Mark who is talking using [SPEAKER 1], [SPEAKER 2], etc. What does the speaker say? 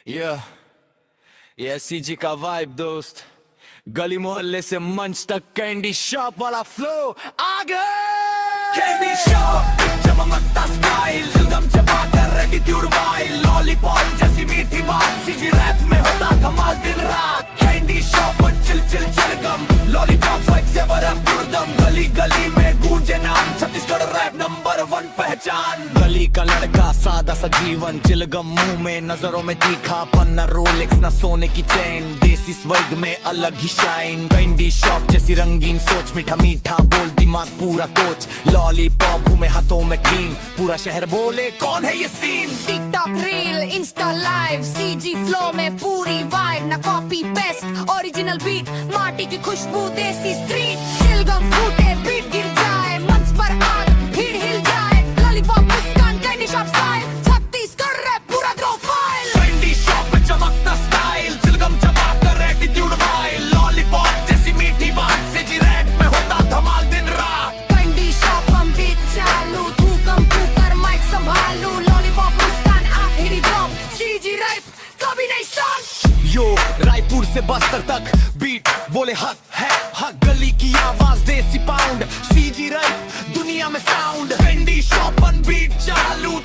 [SPEAKER 1] ये सीजी का वाइब दोस्त, गली मोहल्ले से मंच तक कैंडी शॉप वाला फ्लो आ गए। कैंडी शॉप चमकता स्टाइल, दिलगम चबाकर एटीट्यूड वाइल, लॉलीपॉप जैसी मीठी बात, सीजी रैप में होता धमाल दिन रात। कैंडी शॉप चिल चिल चलगम, लॉलीपॉप स्वाइग से बरम गुर्दम, गली गली में गूंजे नाम, छत्तीसगढ़ रैप नंबर 1 पहचान। गली का लड़का सादा सा जीवन, चिलगम मुंह में, नजरों में तीखापन, न रोलेक्स न सोने की चैन, देसी स्वर्ग में अलग ही शाइन। कैंडी शॉप जैसी रंगीन सोच, मीठा मीठा बोल, दिमाग पूरा कोच, लॉलीपॉप घूमे हाथों में क्लीन, पूरा शहर बोले कौन है ये scene.
[SPEAKER 2] TikTok reel, insta live, CG flow में पूरी वाइब, ना कॉपी पेस्ट, ओरिजिनल बीट, माटी की खुशबू, देसी स्ट्रीट, चिलगम फूटे बीट गिर जाए, मंच पर आग भीड़ हिल जाए, लॉलीपॉप मुस्कान candy shop style, Chhattisgarh rap पूरा ग्रो फाइल।
[SPEAKER 1] कैंडी शॉप में चमकता स्टाइल, चिलगम चबाकर एटीट्यूड वाइल, लॉलीपॉप जैसी मीठी बात, सीजी रैप में होता धमाल दिन रात।
[SPEAKER 2] कैंडी शॉप हम बीट चालू, थूकम फूकर माइक संभालू, लॉलीपॉप मुस्कान आखिरी ड्रॉप, सीजी रैप कभी नहीं शांत।
[SPEAKER 1] यो रायपुर से बस्तर तक बीट बोले हक है हक, गली की आवाज देसी पाउंड, सीजी रैप दुनिया में साउंड। कैंडी शॉप बीट चालू,